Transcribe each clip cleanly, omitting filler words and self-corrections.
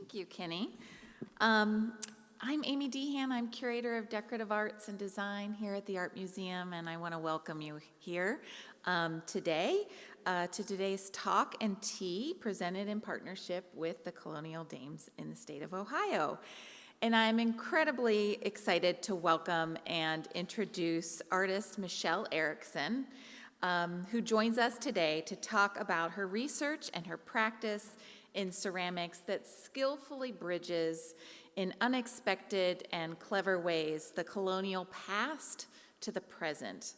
Thank you, Kenny. I'm Amy Dehan. I'm Curator of Decorative Arts and Design here at the Art Museum, and I want to welcome you here today to today's talk and tea presented in partnership with the Colonial Dames in the state of Ohio. And I'm incredibly excited to welcome and introduce artist Michelle Erickson, who joins us today to talk about her research and her practice in ceramics that skillfully bridges in unexpected and clever ways the colonial past to the present.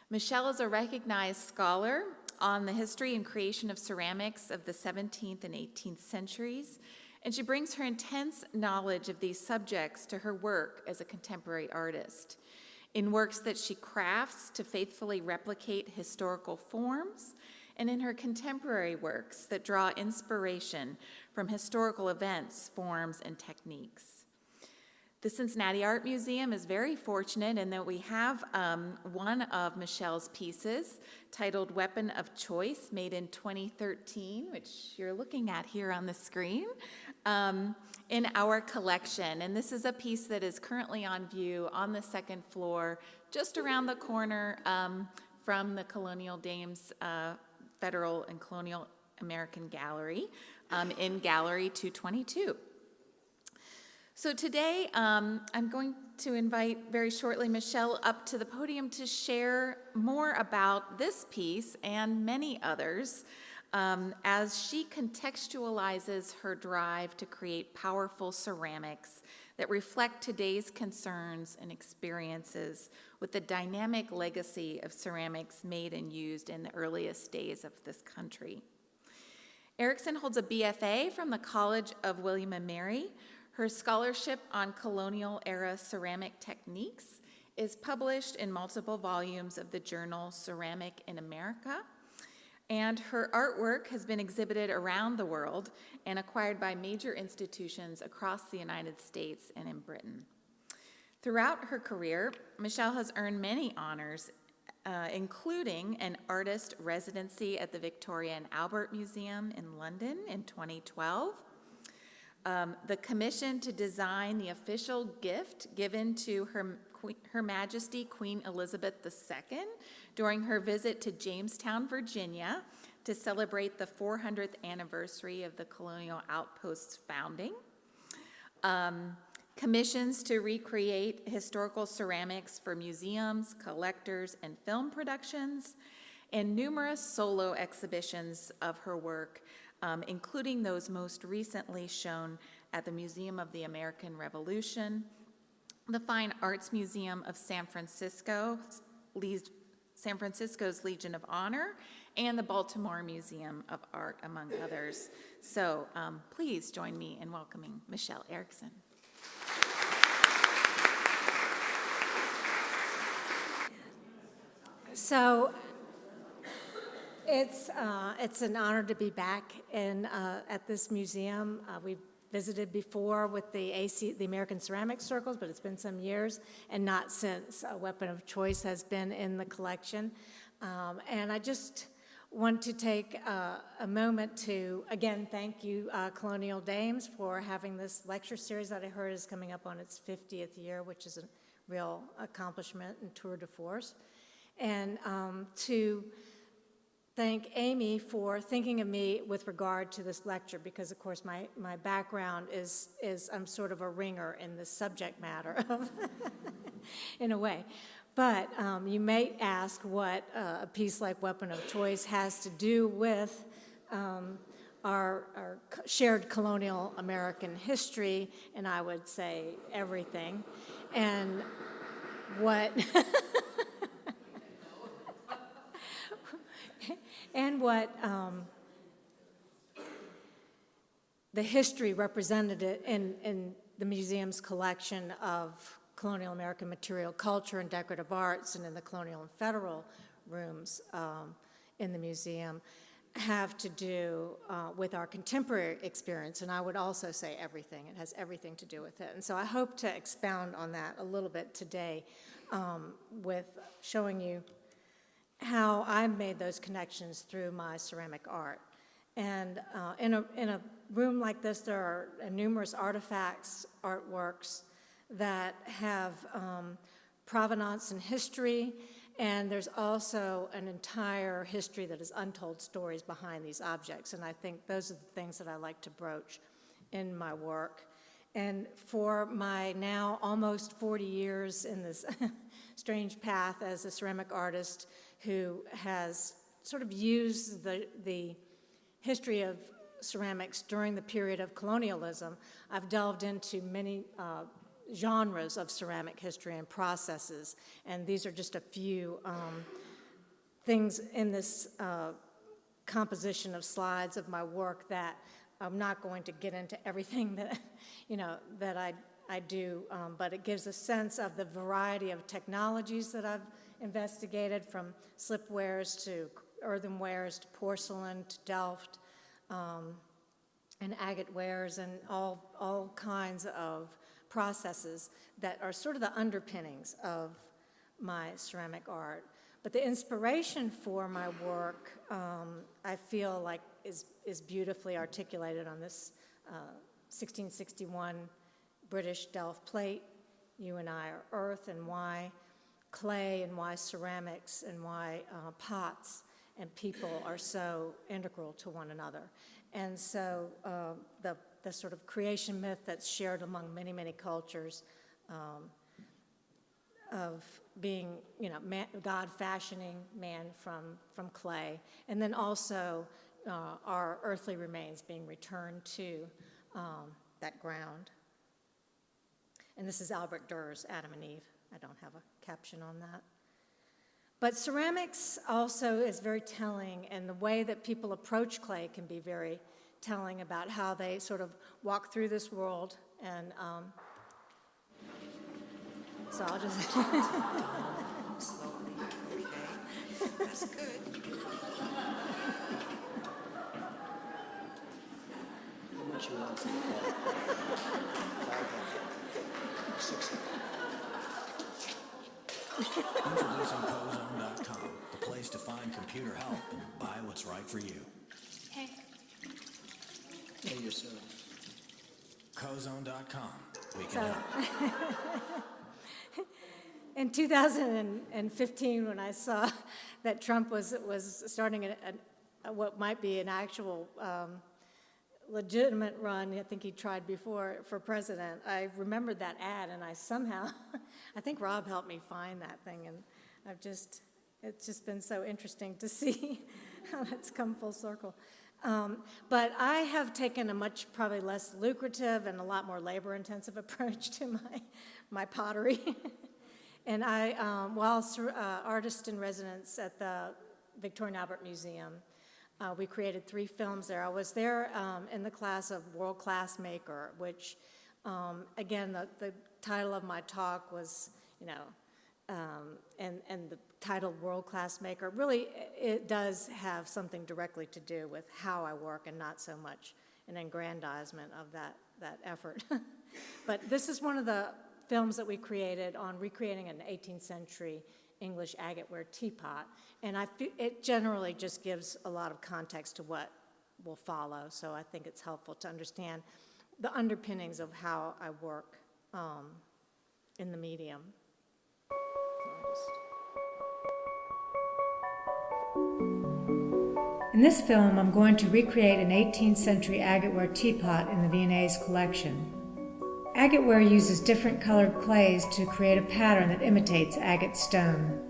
Michelle is a recognized scholar on the history and creation of ceramics of the 17th and 18th centuries, and she brings her intense knowledge of these subjects to her work as a contemporary artist, in works that she crafts to faithfully replicate historical forms, and in her contemporary works that draw inspiration from historical events, forms, and techniques. The Cincinnati Art Museum is very fortunate in that we have one of Michelle's pieces titled Weapon of Choice, made in 2013, which you're looking at here on the screen, in our collection. And this is a piece that is currently on view on the second floor, just around the corner from the Colonial Dames Federal and Colonial American Gallery in Gallery 222. So today, I'm going to invite very shortly Michelle up to the podium to share more about this piece and many others as she contextualizes her drive to create powerful ceramics that reflect today's concerns and experiences with the dynamic legacy of ceramics made and used in the earliest days of this country. Erickson holds a BFA from the College of William & Mary. Her scholarship on colonial era ceramic techniques is published in multiple volumes of the journal Ceramic in America, and her artwork has been exhibited around the world and acquired by major institutions across the United States and in Britain. Throughout her career, Michelle has earned many honors, including an artist residency at the Victoria and Albert Museum in London in 2012, the commission to design the official gift given to Her Majesty Queen Elizabeth II during her visit to Jamestown, Virginia, to celebrate the 400th anniversary of the Colonial Outpost's founding. Commissions to recreate historical ceramics for museums, collectors, and film productions, and numerous solo exhibitions of her work, including those most recently shown at the Museum of the American Revolution, the Fine Arts Museum of San Francisco's Legion of Honor, and the Baltimore Museum of Art, among others. So please join me in welcoming Michelle Erickson. So it's an honor to be back at this museum. We've visited before with the American Ceramic Circles, but it's been some years, and not since A Weapon of Choice has been in the collection. And I just want to take a moment to, again, thank you, Colonial Dames, for having this lecture series that I heard is coming up on its 50th year, which is a real accomplishment and tour de force. And to thank Amy for thinking of me with regard to this lecture, because of course my background is I'm sort of a ringer in the subject matter of in a way. But you may ask what a piece like Weapon of Choice has to do with our shared colonial American history, and I would say everything. And what and what the history represented it in the museum's collection of colonial American material culture and decorative arts, and in the colonial and federal rooms in the museum, have to do with our contemporary experience. And I would also say everything. It has everything to do with it. And so I hope to expound on that a little bit today with showing you how I've made those connections through my ceramic art. And in a room like this, there are numerous artifacts, artworks that have provenance and history, and there's also an entire history that is untold stories behind these objects, and I think those are the things that I like to broach in my work. And for my now almost 40 years in this strange path as a ceramic artist who has sort of used the history of ceramics during the period of colonialism, I've delved into many genres of ceramic history and processes, and these are just a few things in this composition of slides of my work that I'm not going to get into everything that, that I do, but it gives a sense of the variety of technologies that I've investigated, from slipwares to earthenwares to porcelain to Delft, and agate wares, and all kinds of processes that are sort of the underpinnings of my ceramic art. But the inspiration for my work, I feel like is beautifully articulated on this 1661 British Delft plate. You and I are earth, and why clay, and why ceramics, and why pots and people are so integral to one another. And so the sort of creation myth that's shared among many, many cultures of being, God fashioning man from clay, and then also our earthly remains being returned to that ground. And this is Albert Durer's Adam and Eve. I don't have a caption on that. But ceramics also is very telling, and the way that people approach clay can be very telling about how they sort of walk through this world. And so I'll just... Slowly, okay. That's good. How much you want for that? 600. Introducing Cozone.com, the place to find computer help and buy what's right for you. Hey. Yeah, you're silly. Cozone.com, we can So, help. in 2015, when I saw that Trump was starting what might be an actual legitimate run, I think he tried before, for president, I remembered that ad, and I somehow, I think Rob helped me find that thing, and it's just been so interesting to see how that's come full circle. But I have taken a much probably less lucrative and a lot more labor-intensive approach to my pottery. And I, while artist in residence at the Victoria and Albert Museum, we created 3 films there. I was there in the class of World Class Maker, which, again, the title of my talk was, and the title World Class Maker, really it does have something directly to do with how I work, and not so much an aggrandizement of that effort. But this is one of the films that we created on recreating an 18th century English agateware teapot, and it generally just gives a lot of context to what will follow, so I think it's helpful to understand the underpinnings of how I work in the medium. In this film, I'm going to recreate an 18th century agateware teapot in the Viennese collection. Agateware uses different colored clays to create a pattern that imitates agate stone.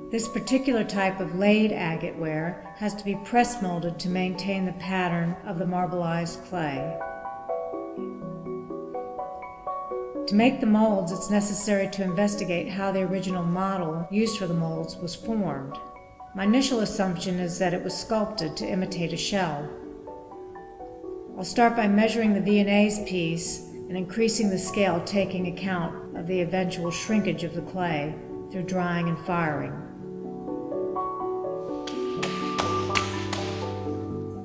This particular type of laid agateware has to be press molded to maintain the pattern of the marbleized clay. To make the molds, it's necessary to investigate how the original model used for the molds was formed. My initial assumption is that it was sculpted to imitate a shell. I'll start by measuring the Viennese piece and increasing the scale, taking account of the eventual shrinkage of the clay through drying and firing.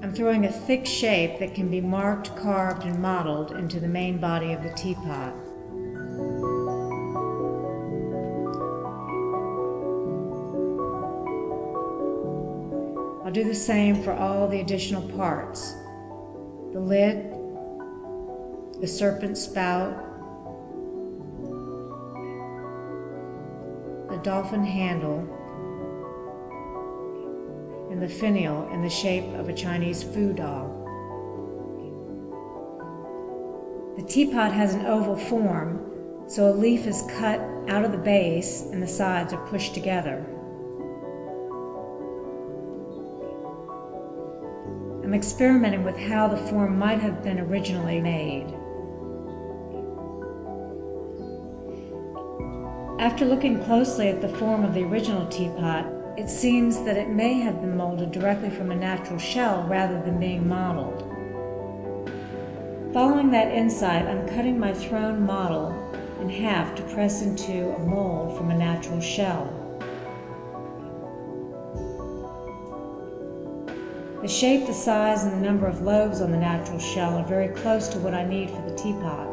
I'm throwing a thick shape that can be marked, carved, and modeled into the main body of the teapot. I'll do the same for all the additional parts. The lid, the serpent spout, the dolphin handle, and the finial in the shape of a Chinese food doll. The teapot has an oval form, so a leaf is cut out of the base and the sides are pushed together. I'm experimenting with how the form might have been originally made. After looking closely at the form of the original teapot, it seems that it may have been molded directly from a natural shell rather than being modeled. Following that insight, I'm cutting my throne model in half to press into a mold from a natural shell. The shape, the size, and the number of lobes on the natural shell are very close to what I need for the teapot.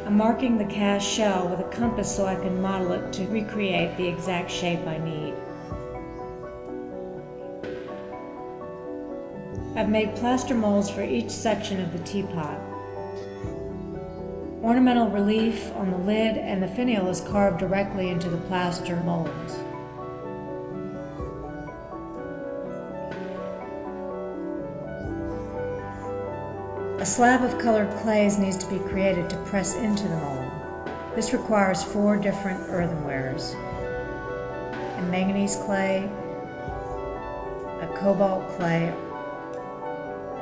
I'm marking the cast shell with a compass so I can model it to recreate the exact shape I need. I've made plaster molds for each section of the teapot. Ornamental relief on the lid and the finial is carved directly into the plaster molds. A slab of colored clays needs to be created to press into the mold. This requires 4 different earthenwares: a manganese clay, a cobalt clay,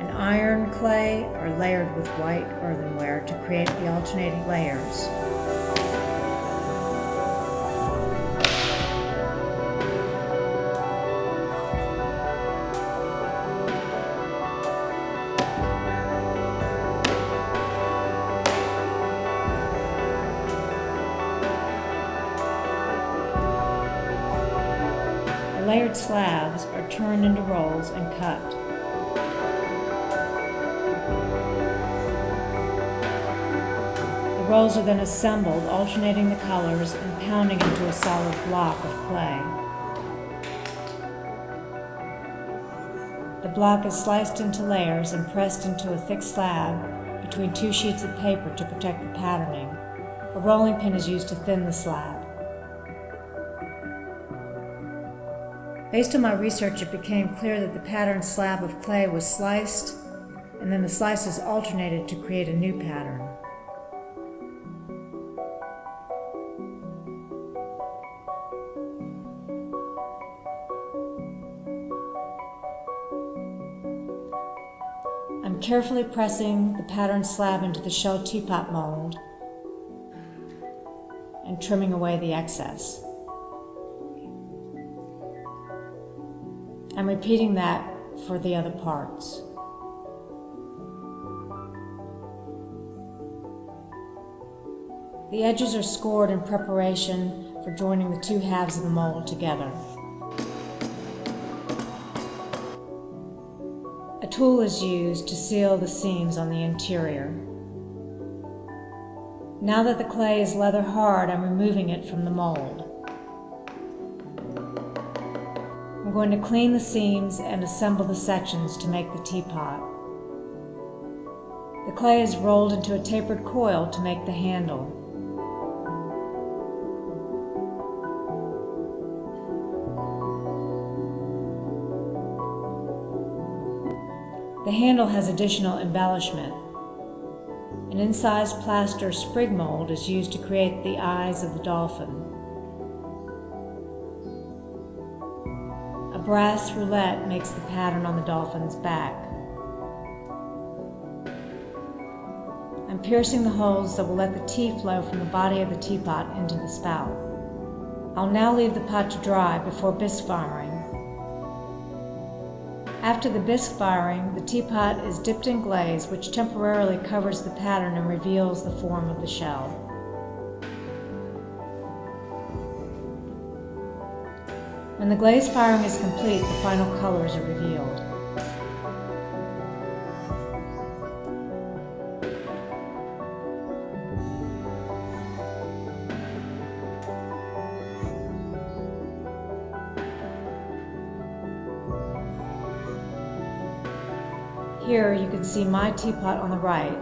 an iron clay, or layered with white earthenware to create the alternating layers. The layered slabs are turned into rolls and cut. The rolls are then assembled, alternating the colors and pounding into a solid block of clay. The block is sliced into layers and pressed into a thick slab between 2 sheets of paper to protect the patterning. A rolling pin is used to thin the slab. Based on my research, it became clear that the patterned slab of clay was sliced, and then the slices alternated to create a new pattern. I'm carefully pressing the patterned slab into the shell teapot mold and trimming away the excess. I'm repeating that for the other parts. The edges are scored in preparation for joining the 2 halves of the mold together. A tool is used to seal the seams on the interior. Now that the clay is leather hard, I'm removing it from the mold. I'm going to clean the seams and assemble the sections to make the teapot. The clay is rolled into a tapered coil to make the handle. The handle has additional embellishment. An incised plaster sprig mold is used to create the eyes of the dolphin. A brass roulette makes the pattern on the dolphin's back. I'm piercing the holes that will let the tea flow from the body of the teapot into the spout. I'll now leave the pot to dry before bisque firing. After the bisque firing, the teapot is dipped in glaze, which temporarily covers the pattern and reveals the form of the shell. When the glaze firing is complete, the final colors are revealed. Here you can see my teapot on the right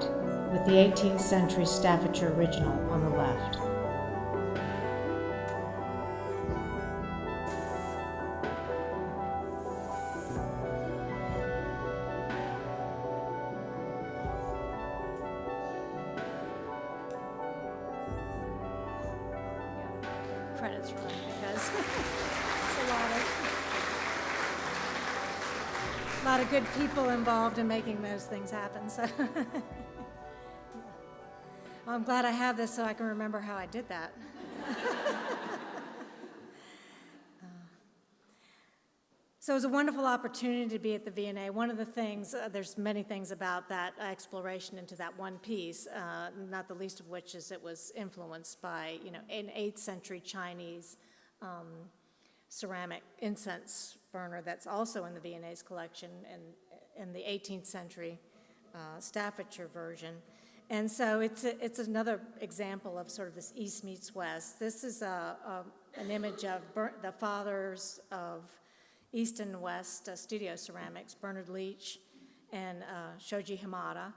with the 18th century Staffordshire original on the left. Credits run because it's a lot of good people involved in making those things happen. So well, I'm glad I have this so I can remember how I did that. So it was a wonderful opportunity to be at the V&A. One of the things, there's many things about that exploration into that one piece, not the least of which is it was influenced by, an 8th century Chinese ceramic incense burner that's also in the V&A's collection and in the 18th century Staffordshire version. And so it's another example of sort of this East meets West. This is an image of the fathers of East and West studio ceramics, Bernard Leach and Shoji Hamada.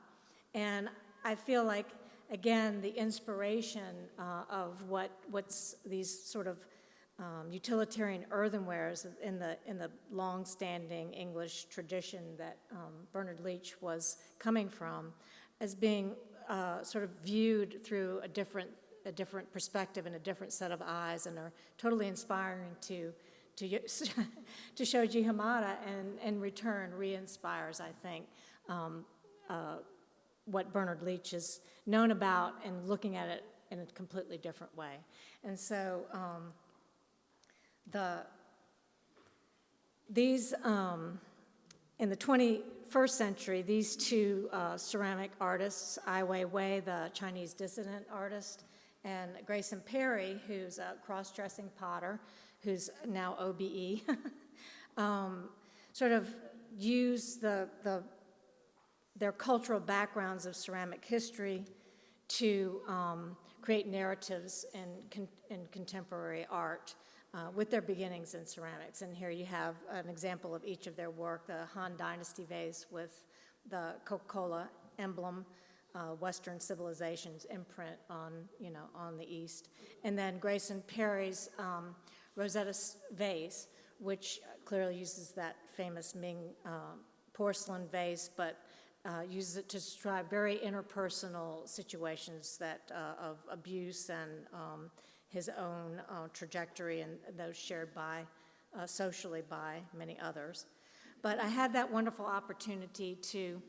And I feel like, again, the inspiration of what's these sort of utilitarian earthenwares in the long-standing English tradition that Bernard Leach was coming from as being sort of viewed through a different perspective and a different set of eyes, and are totally inspiring to Shoji Hamada, and in return re-inspires, I think, what Bernard Leach is known about and looking at it in a completely different way. And so these, in the 21st century, these two ceramic artists, Ai Weiwei, the Chinese dissident artist, and Grayson Perry, who's a cross-dressing potter, who's now OBE, sort of use their cultural backgrounds of ceramic history to create narratives in contemporary art with their beginnings in ceramics. And here you have an example of each of their work, the Han Dynasty vase with the Coca-Cola emblem, Western civilization's imprint on the East. And then Grayson Perry's Rosetta vase, which clearly uses that famous Ming porcelain vase, but uses it to describe very interpersonal situations of abuse and his own trajectory, and those shared socially by many others. But I had that wonderful opportunity to,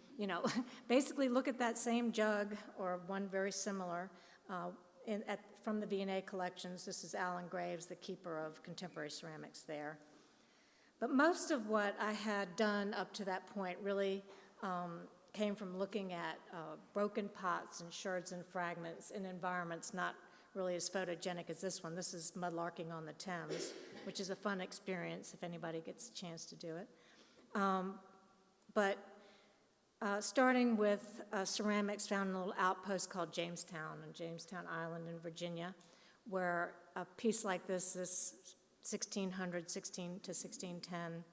basically look at that same jug, or one very similar, from the V&A collections. This is Alan Graves, the keeper of contemporary ceramics there. But most of what I had done up to that point really came from looking at broken pots and sherds and fragments in environments not really as photogenic as this one. This is mudlarking on the Thames, which is a fun experience if anybody gets a chance to do it. Starting with ceramics found in a little outpost called Jamestown on Jamestown Island in Virginia, where a piece like this 1600, 16 to 1610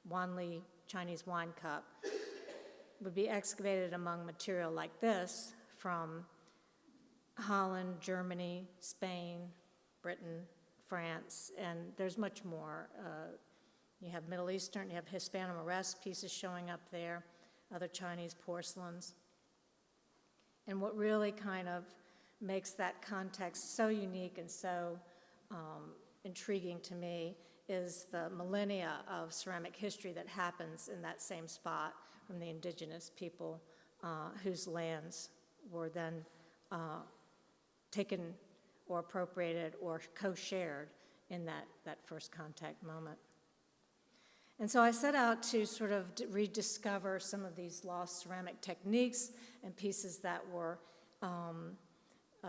Wanli Chinese wine cup would be excavated among material like this from Holland, Germany, Spain, Britain, France, and there's much more. You have Middle Eastern, you have Hispano-Moresque pieces showing up there, other Chinese porcelains. And what really kind of makes that context so unique and so intriguing to me is the millennia of ceramic history that happens in that same spot from the indigenous people whose lands were then taken or appropriated or co-shared in that first contact moment. And so I set out to sort of rediscover some of these lost ceramic techniques and pieces that were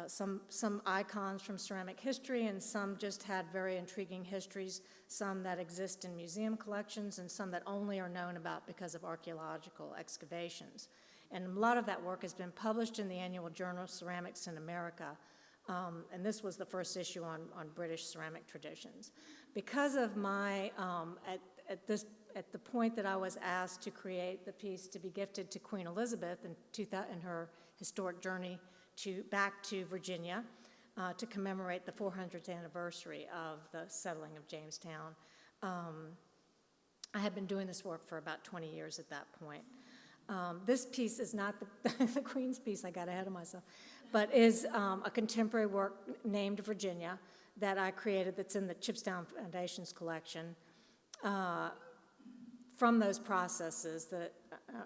some icons from ceramic history, and some just had very intriguing histories, some that exist in museum collections, and some that only are known about because of archaeological excavations. And a lot of that work has been published in the annual Journal of Ceramics in America, and this was the first issue on British ceramic traditions. Because of my, at the point that I was asked to create the piece to be gifted to Queen Elizabeth in her historic journey back to Virginia to commemorate the 400th anniversary of the settling of Jamestown, I had been doing this work for about 20 years at that point. This piece is not the Queen's piece, I got ahead of myself, but is a contemporary work named Virginia that I created that's in the Chipstown Foundation's collection from those processes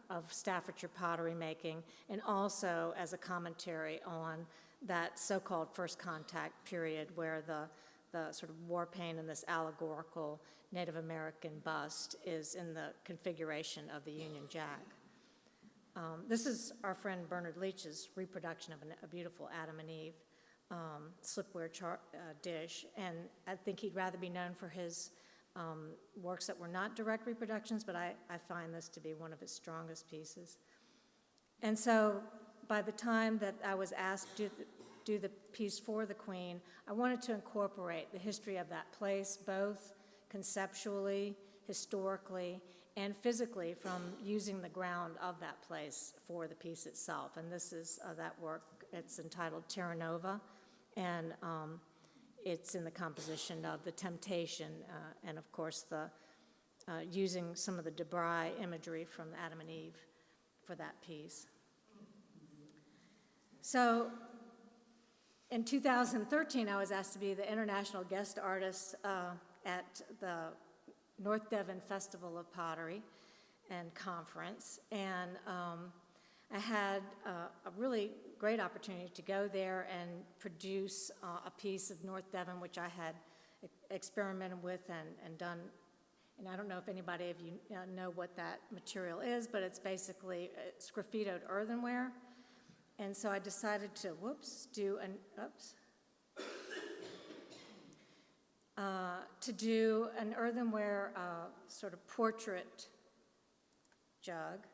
of Staffordshire pottery making, and also as a commentary on that so-called first contact period where the sort of war paint and this allegorical Native American bust is in the configuration of the Union Jack. This is our friend Bernard Leach's reproduction of a beautiful Adam and Eve slipware dish, and I think he'd rather be known for his works that were not direct reproductions, but I find this to be one of his strongest pieces. And so by the time that I was asked to do the piece for the Queen, I wanted to incorporate the history of that place, both conceptually, historically, and physically from using the ground of that place for the piece itself. And this is that work. It's entitled Terra Nova, and it's in the composition of the Temptation, and of course using some of the decry imagery from Adam and Eve for that piece. So in 2013, I was asked to be the international guest artist at the North Devon Festival of Pottery and Conference, and I had a really great opportunity to go there and produce a piece of North Devon, which I had experimented with and done. And I don't know if anybody of you know what that material is, but it's basically sgraffitoed earthenware. And so I decided to, do an earthenware sort of portrait jug.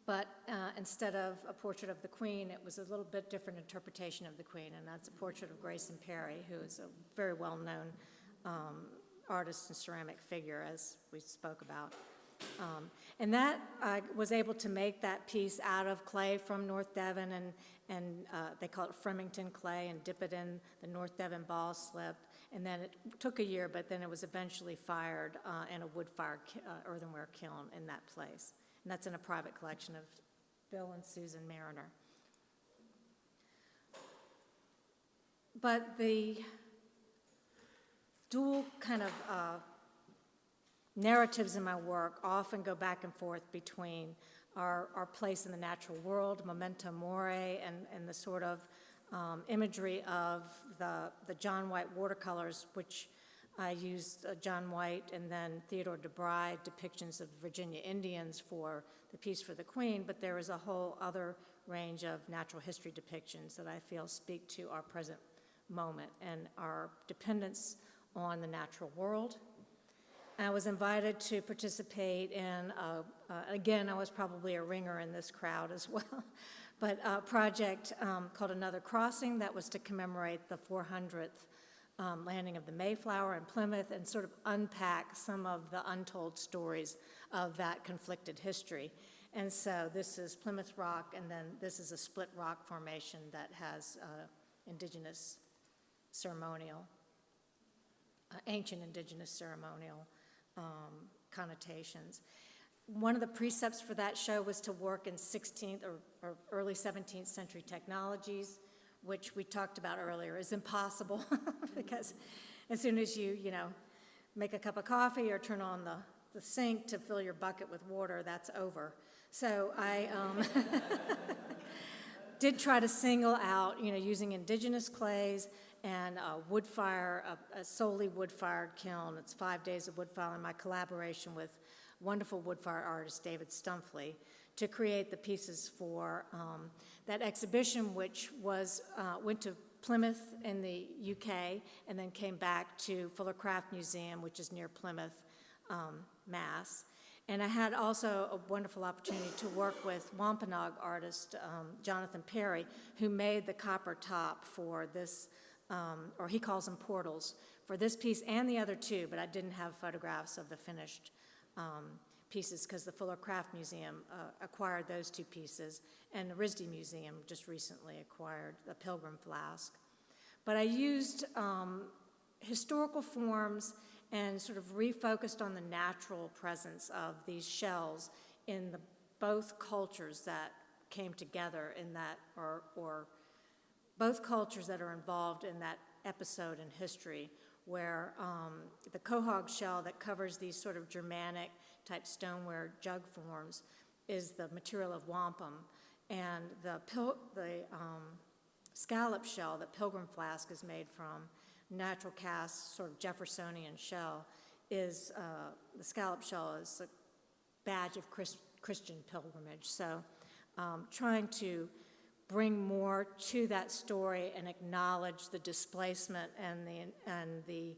But instead of a portrait of the Queen, it was a little bit different interpretation of the Queen, and that's a portrait of Grayson Perry, who is a very well-known artist and ceramic figure, as we spoke about. And that I was able to make that piece out of clay from North Devon, and they call it Fremington clay, and dip it in the North Devon ball slip. And then it took a year, but then it was eventually fired in a wood-fired earthenware kiln in that place. And that's in a private collection of Bill and Susan Mariner. But the dual kind of narratives in my work often go back and forth between our place in the natural world, memento mori, and the sort of imagery of the John White watercolors, which I used John White and then Theodore DeBry depictions of Virginia Indians for the piece for the Queen, but there is a whole other range of natural history depictions that I feel speak to our present moment and our dependence on the natural world. I was invited to participate in, again, I was probably a ringer in this crowd as well, but a project called Another Crossing that was to commemorate the 400th landing of the Mayflower in Plymouth and sort of unpack some of the untold stories of that conflicted history. And so this is Plymouth Rock, and then this is a split rock formation that has indigenous ceremonial, ancient indigenous ceremonial connotations. One of the precepts for that show was to work in 16th or early 17th century technologies, which we talked about earlier, is impossible because as soon as you make a cup of coffee or turn on the sink to fill your bucket with water, that's over. So I did try to single out, using indigenous clays and a solely wood-fired kiln. It's 5 days of wood firing, my collaboration with wonderful wood-fire artist David Stumfley, to create the pieces for that exhibition, which went to Plymouth in the UK and then came back to Fuller Craft Museum, which is near Plymouth, Mass. And I had also a wonderful opportunity to work with Wampanoag artist Jonathan Perry, who made the copper top for this, or he calls them portals, for this piece and the other two, but I didn't have photographs of the finished pieces because the Fuller Craft Museum acquired those two pieces, and the RISD Museum just recently acquired the Pilgrim Flask. But I used historical forms and sort of refocused on the natural presence of these shells in both cultures that came together in that, or both cultures that are involved in that episode in history, where the quahog shell that covers these sort of Germanic type stoneware jug forms is the material of wampum, and the scallop shell that Pilgrim Flask is made from, natural cast sort of Jeffersonian shell, is the scallop shell is a badge of Christian pilgrimage. So trying to bring more to that story and acknowledge the displacement and the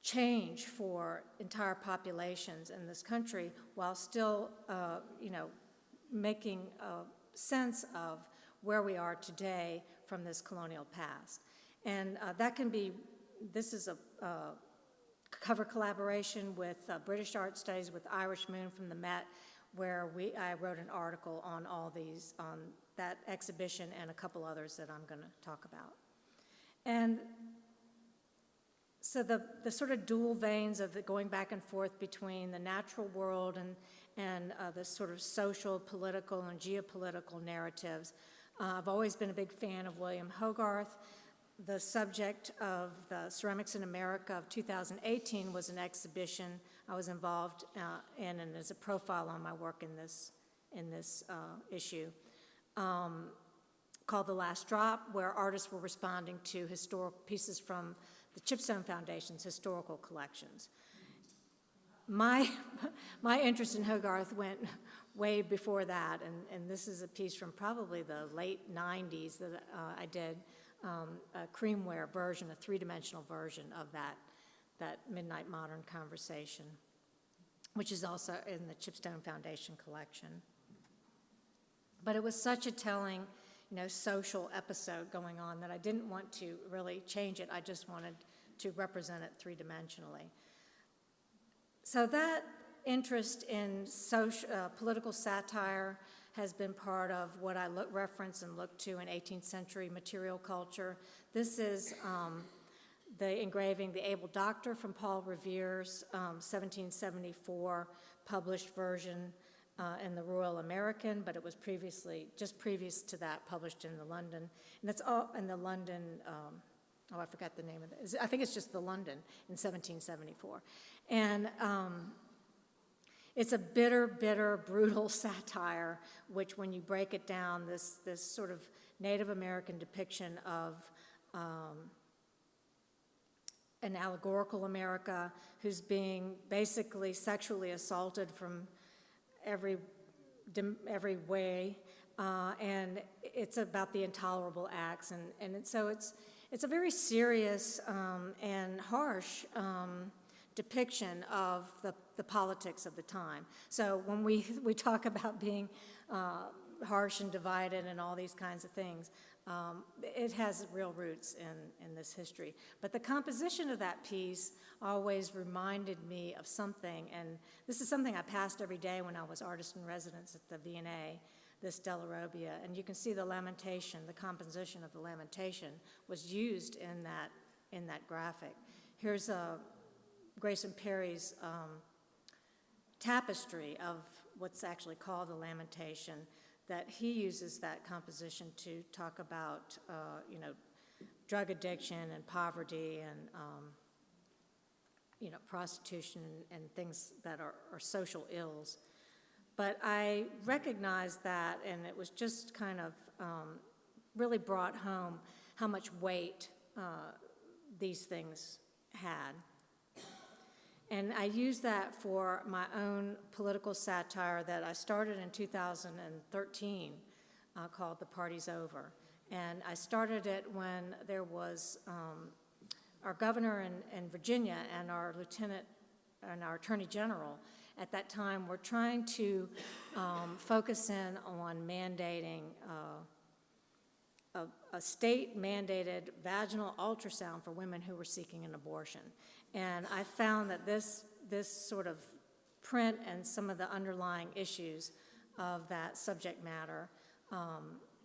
change for entire populations in this country, while still, making sense of where we are today from this colonial past. And that can be, this is a cover collaboration with British Art Studies with Irish Moon from the Met, where I wrote an article on all these, on that exhibition and a couple others that I'm going to talk about. And so the sort of dual veins of the going back and forth between the natural world and the sort of social, political, and geopolitical narratives. I've always been a big fan of William Hogarth. The subject of the Ceramics in America of 2018 was an exhibition I was involved in, and there's a profile on my work in this issue, called The Last Drop, where artists were responding to historic pieces from the Chipstone Foundation's historical collections. My interest in Hogarth went way before that, and this is a piece from probably the late 90s that I did, a creamware version, a three-dimensional version of that Midnight Modern Conversation, which is also in the Chipstone Foundation collection. But it was such a telling, social episode going on that I didn't want to really change it. I just wanted to represent it three-dimensionally. So that interest in political satire has been part of what I reference and look to in 18th century material culture. This is the engraving, The Able Doctor, from Paul Revere's 1774 published version in the Royal American, but it was just previous to that, published in the London. And it's all in the London, I forgot the name of it. I think it's just the London in 1774. And it's a bitter, brutal satire, which when you break it down, this sort of Native American depiction of an allegorical America who's being basically sexually assaulted from every way, and it's about the intolerable acts, and so it's a very serious and harsh depiction of the politics of the time. So when we talk about being harsh and divided and all these kinds of things, it has real roots in this history. But the composition of that piece always reminded me of something, and this is something I passed every day when I was artist in residence at the V&A, this Della Robbia, and you can see the lamentation, the composition of the lamentation was used in that graphic. Here's Grayson Perry's tapestry of what's actually called the Lamentation, that he uses that composition to talk about, drug addiction and poverty and, prostitution and things that are social ills. But I recognized that, and it was just kind of really brought home how much weight these things had. And I used that for my own political satire that I started in 2013 called The Party's Over. And I started it when there was our governor in Virginia and our lieutenant and our attorney general at that time were trying to focus in on mandating a state-mandated vaginal ultrasound for women who were seeking an abortion. And I found that this sort of print and some of the underlying issues of that subject matter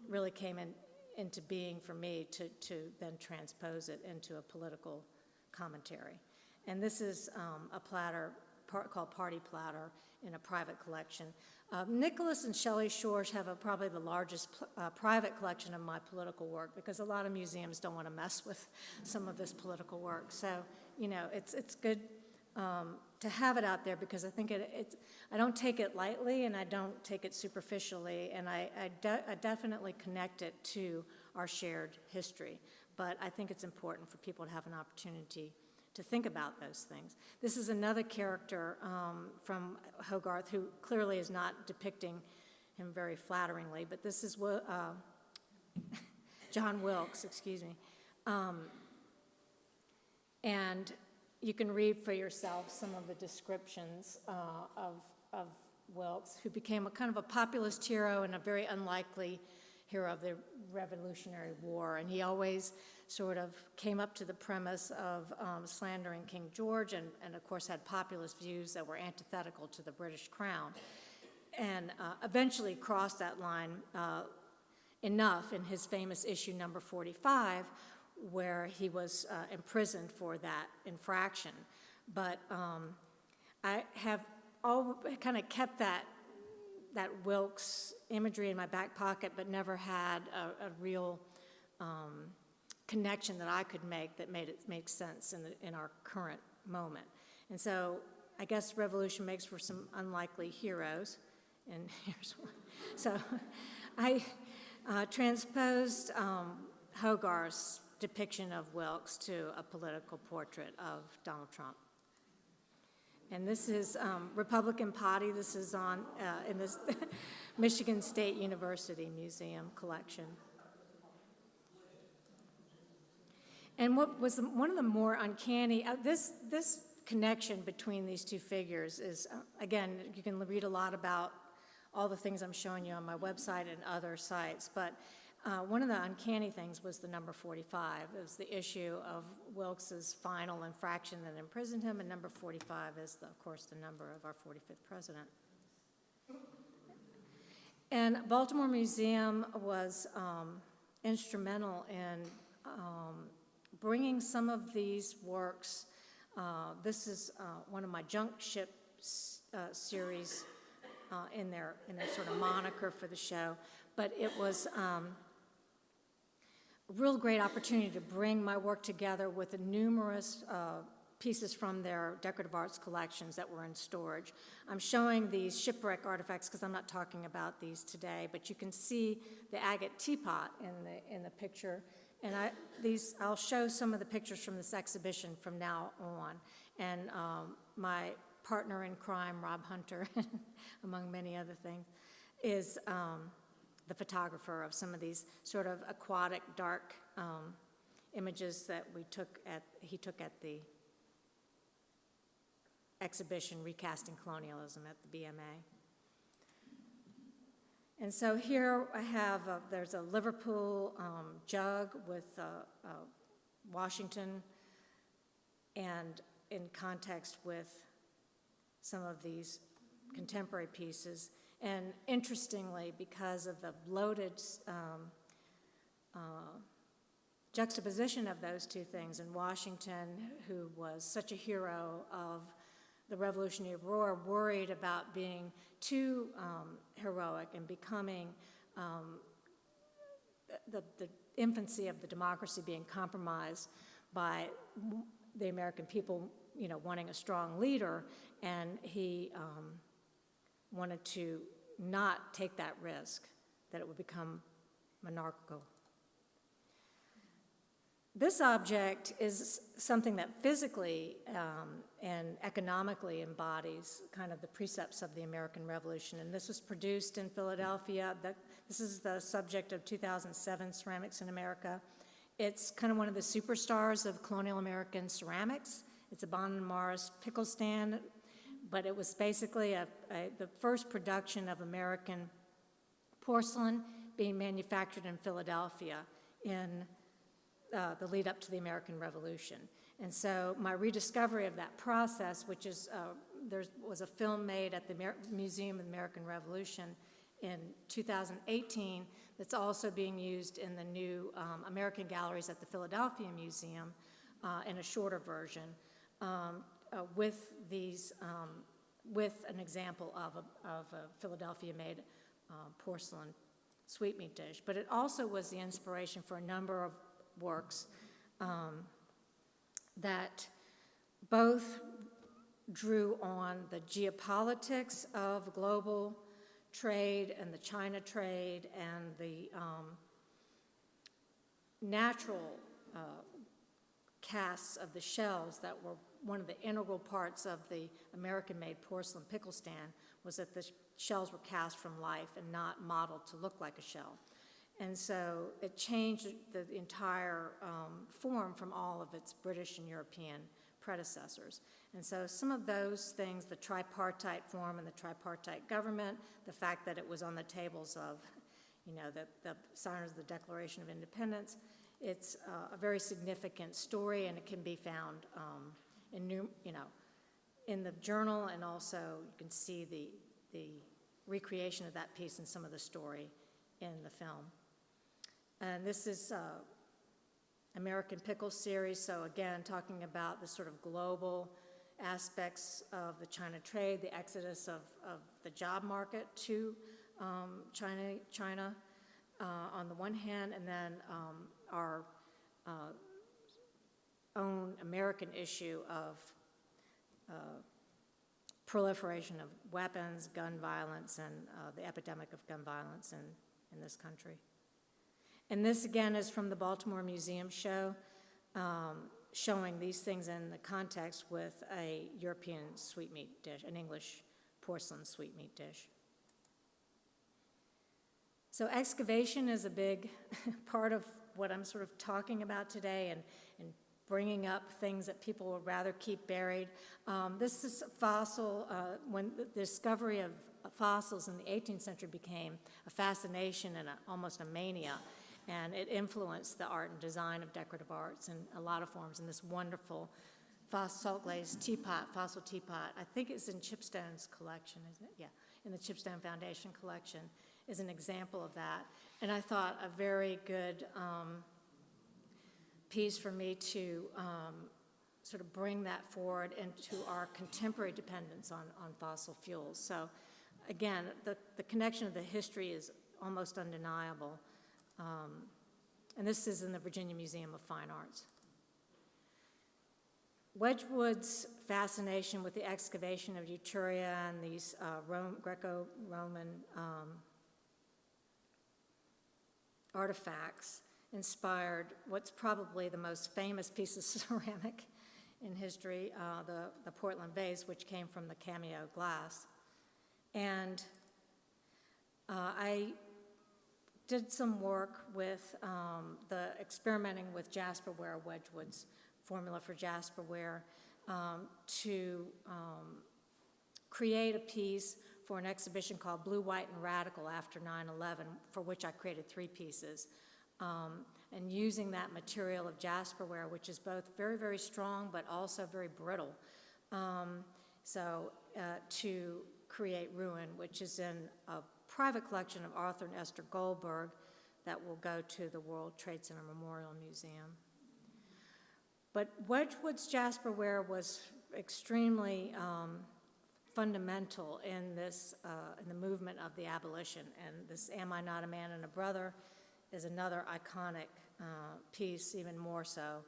really came into being for me to then transpose it into a political commentary. And this is a platter called Party Platter in a private collection. Nicholas and Shelley Shorsh have probably the largest private collection of my political work, because a lot of museums don't want to mess with some of this political work. So, you know, it's good to have it out there, because I think I don't take it lightly and I don't take it superficially, and I definitely connect it to our shared history. But I think it's important for people to have an opportunity to think about those things. This is another character from Hogarth, who clearly is not depicting him very flatteringly, but this is John Wilkes, excuse me. And you can read for yourself some of the descriptions of Wilkes, who became a kind of a populist hero and a very unlikely hero of the Revolutionary War. And he always sort of came up to the premise of slandering King George, and of course had populist views that were antithetical to the British crown, and eventually crossed that line enough in his famous issue number 45, where he was imprisoned for that infraction. But I have kind of kept that Wilkes imagery in my back pocket, but never had a real connection that I could make that made it make sense in our current moment. And so I guess revolution makes for some unlikely heroes, and here's one. So I transposed Hogarth's depiction of Wilkes to a political portrait of Donald Trump. And this is Republican Potty. This is in this Michigan State University Museum collection. And what was one of the more uncanny, this connection between these two figures is, again, you can read a lot about all the things I'm showing you on my website and other sites, but one of the uncanny things was the number 45. It was the issue of Wilkes's final infraction that imprisoned him, and number 45 is, of course, the number of our 45th president. And Baltimore Museum was instrumental in bringing some of these works. This is one of my junk ship series in their sort of moniker for the show, but it was a real great opportunity to bring my work together with the numerous pieces from their decorative arts collections that were in storage. I'm showing these shipwreck artifacts because I'm not talking about these today, but you can see the agate teapot in the picture. And I'll show some of the pictures from this exhibition from now on. And my partner in crime, Rob Hunter, among many other things, is the photographer of some of these sort of aquatic, dark images that he took at the exhibition Recasting Colonialism at the BMA. And so here I have, there's a Liverpool jug with Washington, and in context with some of these contemporary pieces. And interestingly, because of the loaded juxtaposition of those two things, and Washington, who was such a hero of the Revolutionary War, worried about being too heroic and becoming the infancy of the democracy being compromised by the American people, wanting a strong leader, and he wanted to not take that risk, that it would become monarchical. This object is something that physically and economically embodies kind of the precepts of the American Revolution, and this was produced in Philadelphia. This is the subject of 2007 Ceramics in America. It's kind of one of the superstars of colonial American ceramics. It's a Bond and Morris pickle stand, but it was basically the first production of American porcelain being manufactured in Philadelphia. in the lead up to the American Revolution. And so my rediscovery of that process, which is, there was a film made at the Museum of the American Revolution in 2018 that's also being used in the new American galleries at the Philadelphia Museum in a shorter version with an example of a Philadelphia-made porcelain sweetmeat dish. But it also was the inspiration for a number of works that both drew on the geopolitics of global trade and the China trade and the natural casts of the shells that were one of the integral parts of the American-made porcelain pickle stand, was that the shells were cast from life and not modeled to look like a shell. And so it changed the entire form from all of its British and European predecessors. And so some of those things, the tripartite form and the tripartite government, the fact that it was on the tables of, the signers of the Declaration of Independence, it's a very significant story, and it can be found in the journal, and also you can see the recreation of that piece and some of the story in the film. And this is American Pickle series, so again, talking about the sort of global aspects of the China trade, the exodus of the job market to China on the one hand, and then our own American issue of proliferation of weapons, gun violence, and the epidemic of gun violence in this country. And this, again, is from the Baltimore Museum show, showing these things in the context with a European sweetmeat dish, an English porcelain sweetmeat dish. So excavation is a big part of what I'm sort of talking about today, and bringing up things that people would rather keep buried. This is a fossil, when the discovery of fossils in the 18th century became a fascination and almost a mania, and it influenced the art and design of decorative arts in a lot of forms. And this wonderful salt glazed teapot, fossil teapot, I think it's in Chipstone's collection, isn't it? Yeah, in the Chipstone Foundation collection, is an example of that. And I thought a very good piece for me to sort of bring that forward into our contemporary dependence on fossil fuels. So again, the connection of the history is almost undeniable. And this is in the Virginia Museum of Fine Arts. Wedgwood's fascination with the excavation of Etruria and these Greco-Roman artifacts inspired what's probably the most famous piece of ceramic in history, the Portland vase, which came from the cameo glass. And I did some work with the experimenting with jasperware, Wedgwood's formula for jasperware, to create a piece for an exhibition called Blue, White, and Radical after 9/11, for which I created 3 pieces. And using that material of jasperware, which is both very, very strong but also very brittle, to create Ruin, which is in a private collection of Arthur and Esther Goldberg that will go to the World Trade Center Memorial Museum. But Wedgwood's jasperware was extremely fundamental in this, in the movement of the abolition. And this Am I Not a Man and a Brother is another iconic piece, even more so,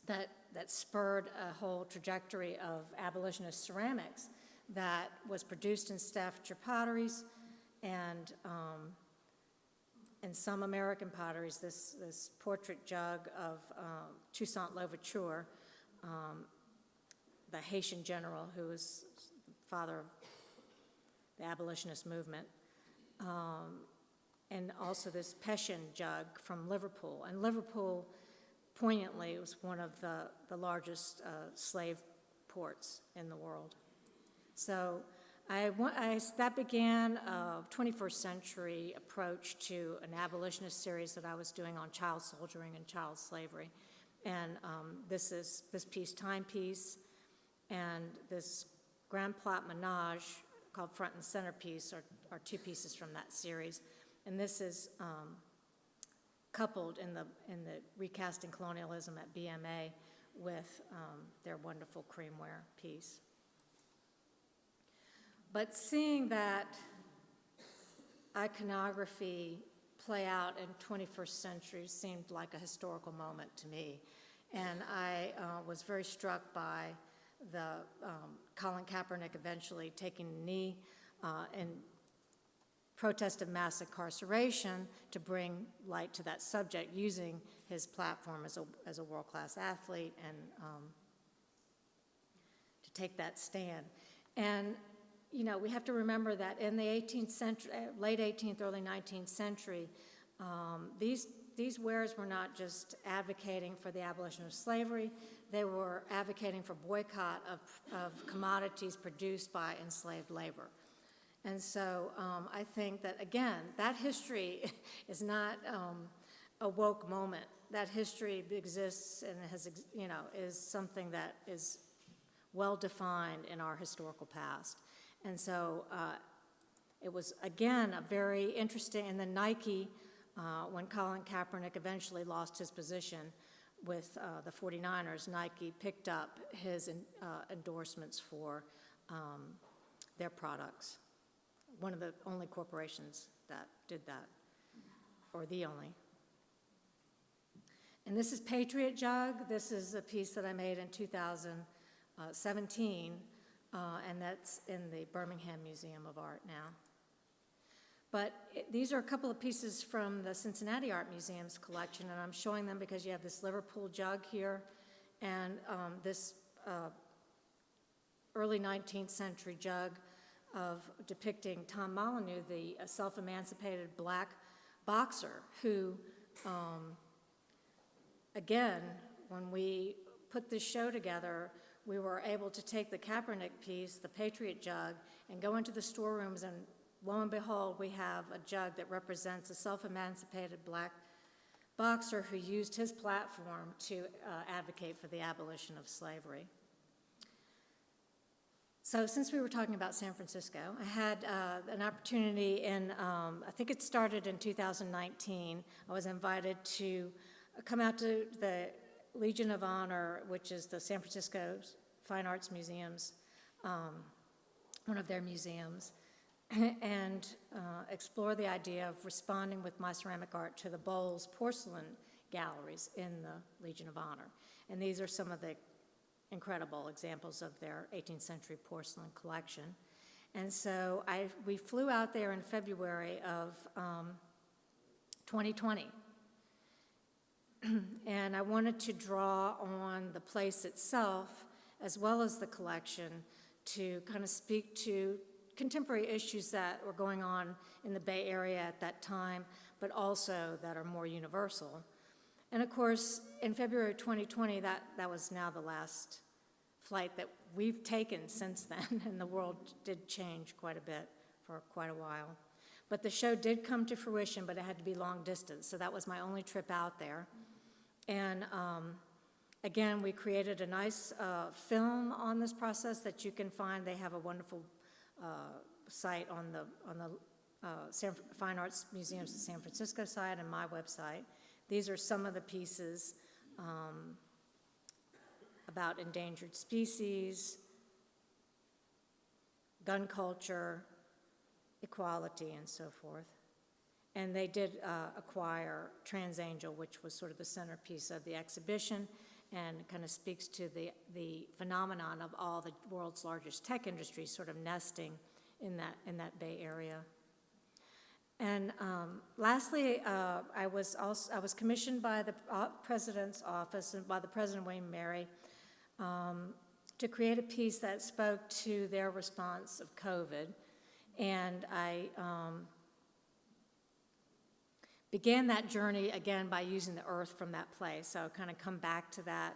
that spurred a whole trajectory of abolitionist ceramics that was produced in Staffordshire potteries and some American potteries. This portrait jug of Toussaint Louverture, the Haitian general who was the father of the abolitionist movement, and also this Peshin jug from Liverpool. And Liverpool, poignantly, was one of the largest slave ports in the world. So that began a 21st century approach to an abolitionist series that I was doing on child soldiering and child slavery. And this piece, Timepiece, and this Grand Plat Menage called Front and Centerpiece are two pieces from that series. And this is coupled in the Recasting Colonialism at BMA with their wonderful creamware piece. But seeing that iconography play out in 21st century seemed like a historical moment to me. And I was very struck by the Colin Kaepernick eventually taking a knee in protest of mass incarceration to bring light to that subject, using his platform as a world-class athlete and to take that stand. And you know, we have to remember that in the 18th century, late 18th, early 19th century, these wares were not just advocating for the abolition of slavery, they were advocating for boycott of commodities produced by enslaved labor. And so I think that, again, that history is not a woke moment. That history exists and has, you know, is something that is well-defined in our historical past. And so it was, again, a very interesting, and then Nike, when Colin Kaepernick eventually lost his position with the 49ers, Nike picked up his endorsements for their products. One of the only corporations that did that, or the only. And this is Patriot Jug. This is a piece that I made in 2017. And that's in the Birmingham Museum of Art now. But these are a couple of pieces from the Cincinnati Art Museum's collection, and I'm showing them because you have this Liverpool jug here, and this early 19th century jug of depicting Tom Molyneux, the self-emancipated black boxer who, again, when we put this show together, we were able to take the Kaepernick piece, the Patriot jug, and go into the storerooms, and lo and behold, we have a jug that represents a self-emancipated black boxer who used his platform to advocate for the abolition of slavery. So since we were talking about San Francisco, I had an opportunity in, I think it started in 2019. I was invited to come out to the Legion of Honor, which is the San Francisco Fine Arts Museum's, one of their museums, and explore the idea of responding with my ceramic art to the Bowles porcelain galleries in the Legion of Honor. And these are some of the incredible examples of their 18th century porcelain collection. And so we flew out there in February of 2020. And I wanted to draw on the place itself, as well as the collection, to kind of speak to contemporary issues that were going on in the Bay Area at that time, but also that are more universal. And of course, in February 2020, that was now the last flight that we've taken since then, and the world did change quite a bit for quite a while. But the show did come to fruition, but it had to be long distance, so that was my only trip out there. And again, we created a nice film on this process that you can find. They have a wonderful site on the Fine Arts Museums of San Francisco site and my website. These are some of the pieces about endangered species, gun culture, equality, and so forth. And they did acquire TransAngel, which was sort of the centerpiece of the exhibition, and kind of speaks to the phenomenon of all the world's largest tech industries sort of nesting in that Bay Area. And lastly, I was commissioned by the President's office and by the President William Mary to create a piece that spoke to their response of COVID. And I began that journey again by using the earth from that place. So kind of come back to that.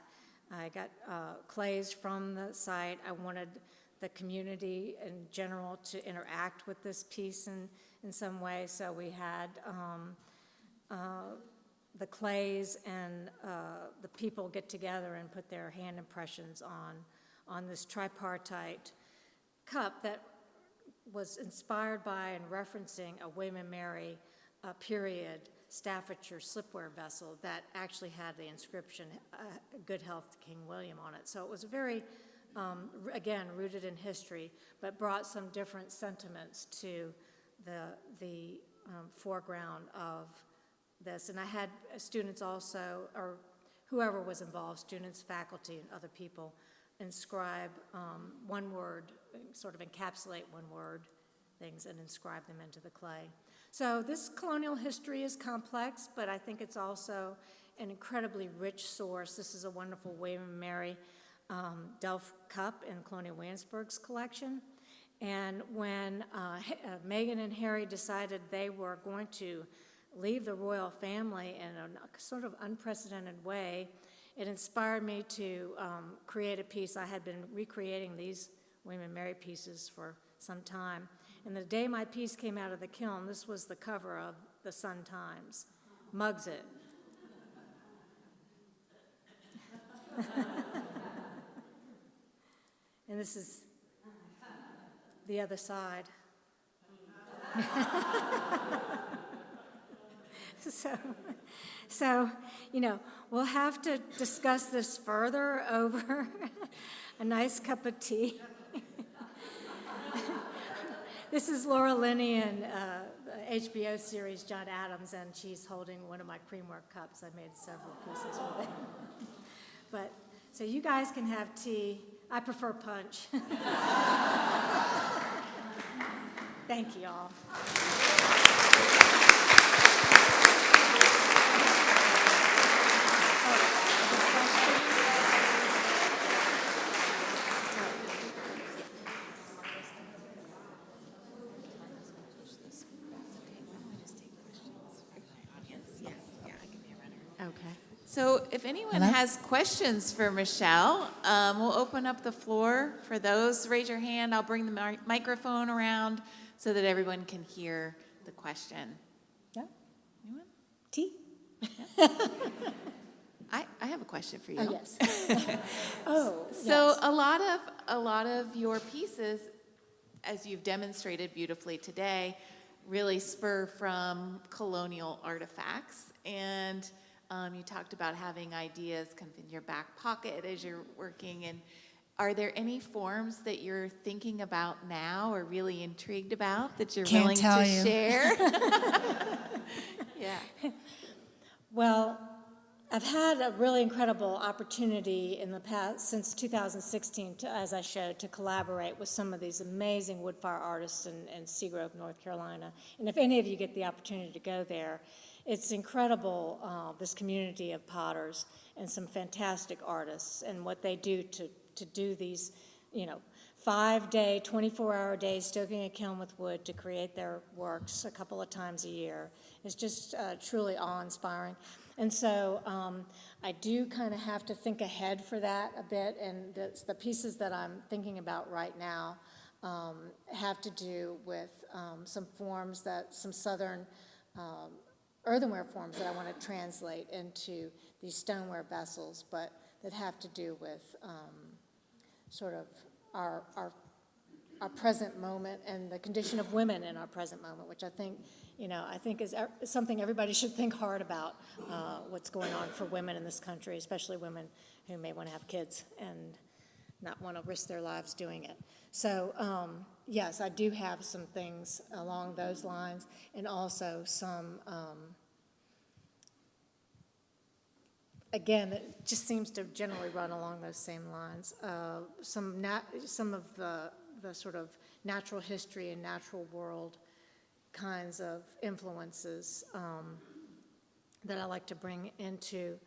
I got clays from the site. I wanted the community in general to interact with this piece in some way. So we had the clays and the people get together and put their hand impressions on this tripartite cup that was inspired by and referencing a William and Mary period Staffordshire slipware vessel that actually had the inscription, "Good Health to King William" on it. So it was very, again, rooted in history, but brought some different sentiments to the foreground of this. And I had students also, or whoever was involved, students, faculty, and other people, inscribe one word, sort of encapsulate one word things and inscribe them into the clay. So this colonial history is complex, but I think it's also an incredibly rich source. This is a wonderful William and Mary Delft cup in Colonial Williamsburg's collection. And when Meghan and Harry decided they were going to leave the royal family in a sort of unprecedented way, it inspired me to create a piece. I had been recreating these William and Mary pieces for some time. And the day my piece came out of the kiln, this was the cover of the Sun-Times. Mugs it. And this is the other side. So, you know, we'll have to discuss this further over a nice cup of tea. This is Laura Linney in the HBO series John Adams, and she's holding one of my creamwork cups. I made several pieces with it. But, so you guys can have tea. I prefer punch. Thank you all. Okay. So if anyone has questions for Michelle, we'll open up the floor for those. Raise your hand. I'll bring the microphone around so that everyone can hear the question. Yeah. Anyone? Tea? Yeah. I have a question for you. Oh, yes. Oh, So yes. a lot of your pieces, as you've demonstrated beautifully today, really spur from colonial artifacts. And you talked about having ideas kind of in your back pocket as you're working. And are there any forms that you're thinking about now or really intrigued about that you're willing to share? Yeah. Well, I've had a really incredible opportunity in the past, since 2016, as I showed, to collaborate with some of these amazing wood fire artists in Seagrove, North Carolina. And if any of you get the opportunity to go there, it's incredible, this community of potters and some fantastic artists and what they do to do these, 5-day, 24-hour days stoking a kiln with wood to create their works a couple of times a year. It's just truly awe-inspiring. And so I do kind of have to think ahead for that a bit, and the pieces that I'm thinking about right now have to do with some forms some southern earthenware forms that I want to translate into these stoneware vessels, but that have to do with sort of our present moment and the condition of women in our present moment, which I think is something everybody should think hard about, what's going on for women in this country, especially women who may want to have kids and not want to risk their lives doing it. So, yes, I do have some things along those lines, and also some, again, it just seems to generally run along those same lines. Some of the sort of natural history and natural world kinds of influences that I like to bring into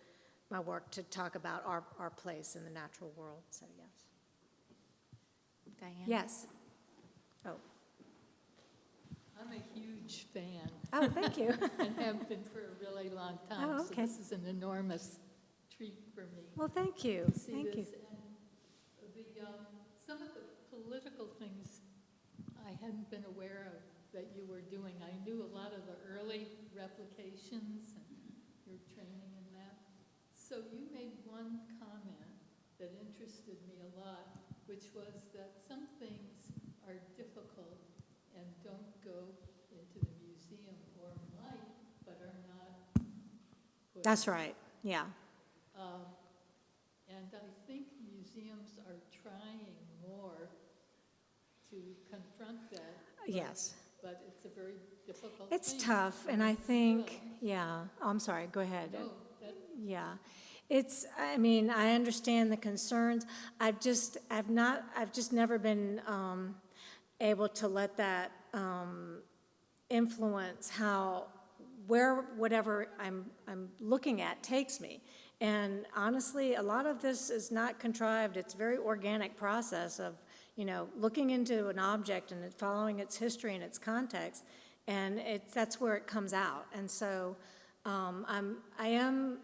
my work to talk about our place in the natural world. So, yes. Diane? Yes. Oh. I'm a huge fan. Oh, thank you. And have been for a really long time. Oh, okay. So this is an enormous treat for me. Well, thank you. to see Thank you. this. And some of the political things I hadn't been aware of that you were doing. I knew a lot of the early replications and your training in that. So you made one comment that interested me a lot, which was that some things are difficult and don't go into the museum, or might, but are not put. That's right, yeah. And I think museums are trying more to confront that. Yes. But it's a very difficult It's thing. tough, and I think, yeah, I'm sorry, go ahead. No, that, Yeah, it's, I mean, I understand the concerns. I've just never been able to let that influence whatever I'm looking at takes me. And honestly, a lot of this is not contrived. It's a very organic process of, looking into an object and following its history and its context, and that's where it comes out. And so I am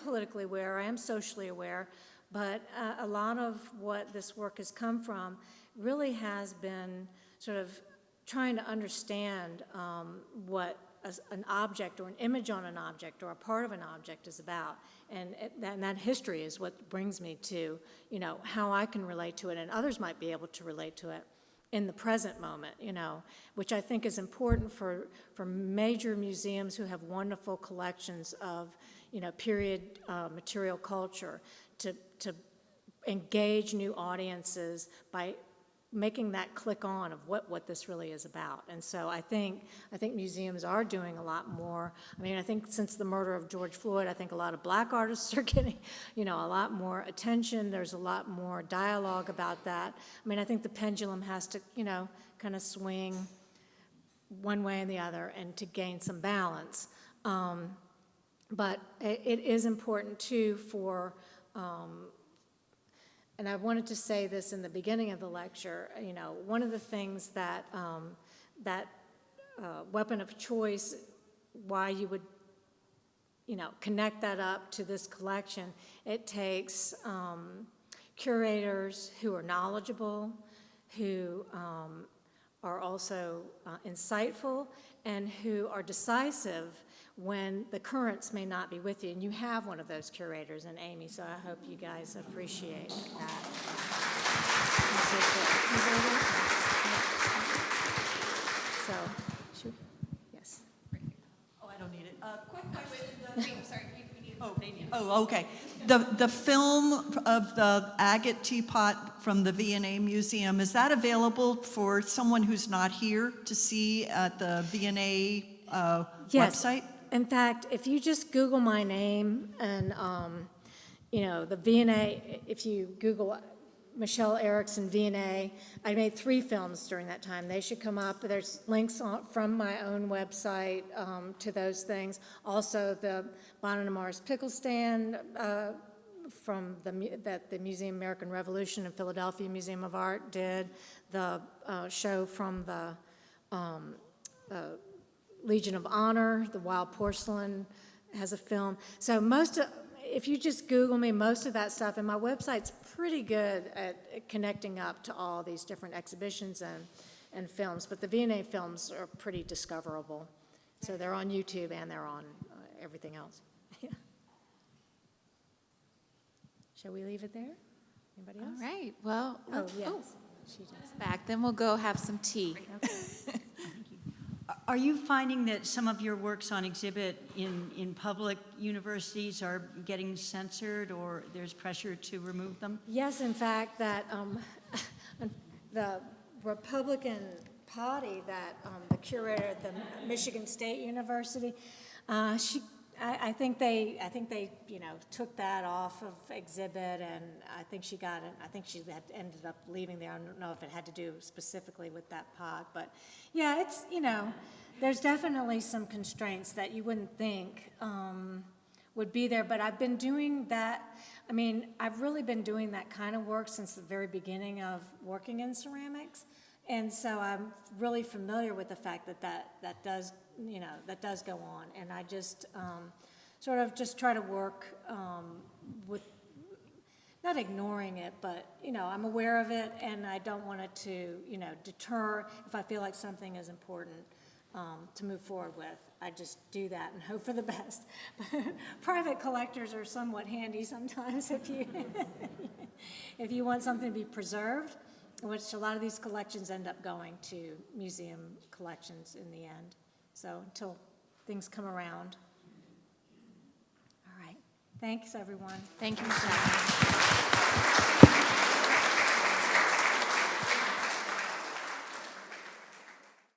politically aware, I am socially aware, but a lot of what this work has come from really has been sort of trying to understand what an object or an image on an object or a part of an object is about. And that history is what brings me to, how I can relate to it, and others might be able to relate to it in the present moment, which I think is important for major museums who have wonderful collections of, period material culture to engage new audiences by making that click on of what this really is about. And so I think museums are doing a lot more. I mean, I think since the murder of George Floyd, I think a lot of black artists are getting, a lot more attention. There's a lot more dialogue about that. I mean, I think the pendulum has to, kind of swing one way and the other and to gain some balance. But it is important too for, and I wanted to say this in the beginning of the lecture, one of the things that weapon of choice, why you would, connect that up to this collection, it takes curators who are knowledgeable, who are also insightful, and who are decisive when the currents may not be with you. And you have one of those curators in Amy, so I hope you guys appreciate that. So, yes. Oh, I don't need it. Quick question. Sorry, you need it. Oh, okay. The film of the agate teapot from the V&A Museum, is that available for someone who's not here to see at the V&A Yes. website? In fact, if you just Google my name and, the V&A, if you Google Michelle Erickson V&A, I made 3 films during that time. They should come up. There's links from my own website to those things. Also, the Bon and Mars pickle stand from the Museum of American Revolution and Philadelphia Museum of Art did. The show from the Legion of Honor, the Wild Porcelain has a film. So if you just Google me, most of that stuff, and my website's pretty good at connecting up to all these different exhibitions and films, but the V&A films are pretty discoverable. So they're on YouTube and they're on everything else. Yeah. Shall we leave it there? Anybody else? All right, well, Oh, yes. She does. back, then we'll go have some tea. Are you finding that some of your works on exhibit in public universities are getting censored, or there's pressure to remove them? Yes, in fact, that the Republican Party, that the curator at the Michigan State University, I think they took that off of exhibit, and I think she got it. I think she ended up leaving there. I don't know if it had to do specifically with that pod, but yeah, it's there's definitely some constraints that you wouldn't think would be there. But I've been doing that. I mean, I've really been doing that kind of work since the very beginning of working in ceramics, and so I'm really familiar with the fact that does go on, and I just sort of just try to work not ignoring it, but, I'm aware of it, and I don't want it to, deter if I feel like something is important to move forward with. I just do that and hope for the best. Private collectors are somewhat handy sometimes if you, if you want something to be preserved, which a lot of these collections end up going to museum collections in the end. So until things come around. All right. Thanks, everyone. Thank you, Michelle.